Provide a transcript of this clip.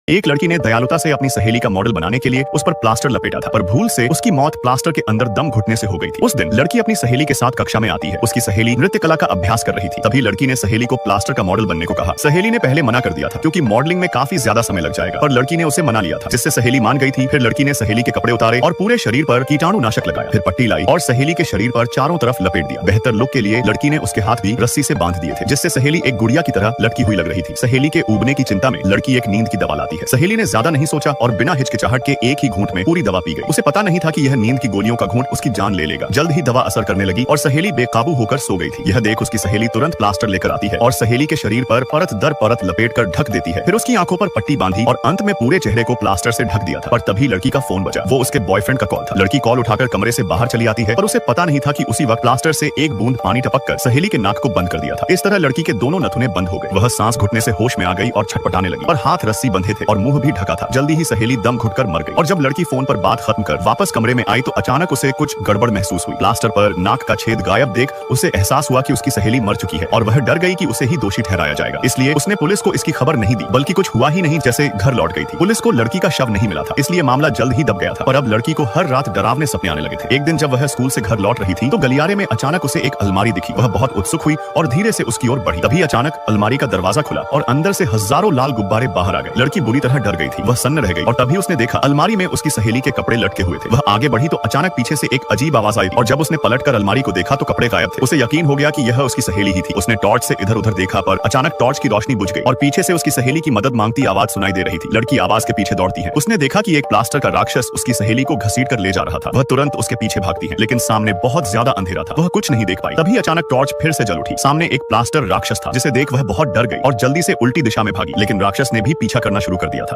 एक लड़की ने दयालुता से अपनी सहेली का मॉडल बनाने के लिए उस पर प्लास्टर लपेटा था, पर भूल से उसकी मौत प्लास्टर के अंदर दम घुटने से हो गई थी। उस दिन लड़की अपनी सहेली के साथ कक्षा में आती है। उसकी सहेली नृत्य कला का अभ्यास कर रही थी। तभी लड़की ने सहेली को प्लास्टर का मॉडल बनने को कहा। सहेली ने पहले मना कर दिया था क्योंकि मॉडलिंग में काफी ज्यादा समय लग जाएगा, पर लड़की ने उसे मना लिया था, जिससे सहेली मान गई थी। फिर लड़की ने सहेली के कपड़े उतारे और पूरे शरीर पर कीटाणुनाशक लगाया, फिर पट्टी लाई और सहेली के शरीर पर चारों तरफ लपेट दिया। बेहतर लुक के लिए लड़की ने उसके हाथ भी रस्सी से बांध दिए थे, जिससे सहेली एक गुड़िया की तरह लटकी हुई लग रही थी। सहेली के उबने की चिंता में लड़की एक नींद की दवा लाती है। सहेली ने ज्यादा नहीं सोचा और बिना हिचकिचाहट के एक ही घूंट में पूरी दवा पी गई। उसे पता नहीं था कि यह नींद की गोलियों का घूंट उसकी जान ले लेगा। जल्द ही दवा असर करने लगी और सहेली बेकाबू होकर सो गई थी। यह देख उसकी सहेली तुरंत प्लास्टर लेकर आती है और सहेली के शरीर पर परत दर परत लपेट कर ढक देती है। फिर उसकी आंखों पर पट्टी बांधी और अंत में पूरे चेहरे को प्लास्टर से ढक दिया था। पर तभी लड़की का फोन बजा। वो उसके बॉयफ्रेंड का कॉल था। लड़की कॉल उठाकर कमरे से बाहर चली आती है, पर उसे पता नहीं था कि उसी वक्त प्लास्टर से एक बूंद पानी टपक कर सहेली के नाक को बंद कर दिया था। इस तरह लड़की के दोनों नथुने बंद हो गए। वह सांस घुटने से होश में आ गई और छटपटाने लगी, पर हाथ रस्सी बंधे थे और मुंह भी ढका था। जल्दी ही सहेली दम घुटकर मर गई। और जब लड़की फोन पर बात खत्म कर वापस कमरे में आई तो अचानक उसे कुछ गड़बड़ महसूस हुई। प्लास्टर पर नाक का छेद गायब देख उसे एहसास हुआ कि उसकी सहेली मर चुकी है और वह डर गई कि उसे ही दोषी ठहराया जाएगा। इसलिए उसने पुलिस को इसकी खबर नहीं दी, बल्कि कुछ हुआ ही नहीं जैसे घर लौट गई थी। पुलिस को लड़की का शव नहीं मिला था, इसलिए मामला जल्द ही दब गया था। पर अब लड़की को हर रात डरावने सपने आने लगे थे। एक दिन जब वह स्कूल से घर लौट रही थी तो गलियारे में अचानक उसे एक अलमारी दिखी। वह बहुत उत्सुक हुई और धीरे से उसकी ओर बढ़ी। तभी अचानक अलमारी का दरवाजा खुला और अंदर से हजारों लाल गुब्बारे बाहर आ गए। लड़की बुरी तरह डर गई थी। वह सन्न रह गई और तभी उसने देखा अलमारी में उसकी सहेली के कपड़े लटके हुए थे। वह आगे बढ़ी तो अचानक पीछे से एक अजीब आवाज आई और जब उसने पलटकर अलमारी को देखा तो कपड़े गायब थे। उसे यकीन हो गया कि यह उसकी सहेली ही थी। उसने टॉर्च से इधर उधर देखा, पर अचानक टॉर्च की रोशनी बुझ गई और पीछे से उसकी सहेली की मदद मांगती आवाज सुनाई दे रही थी। लड़की आवाज के पीछे दौड़ती है। उसने देखा कि एक प्लास्टर का राक्षस उसकी सहेली को घसीट कर ले जा रहा था। वह तुरंत उसके पीछे भागती है, लेकिन सामने बहुत ज्यादा अंधेरा था। वह कुछ नहीं देख पाई। तभी अचानक टॉर्च फिर से जल उठी। सामने एक प्लास्टर राक्षस था, जिसे देख वह बहुत डर गई और जल्दी से उल्टी दिशा में भागी, लेकिन राक्षस ने भी पीछा करना शुरू कर दिया था।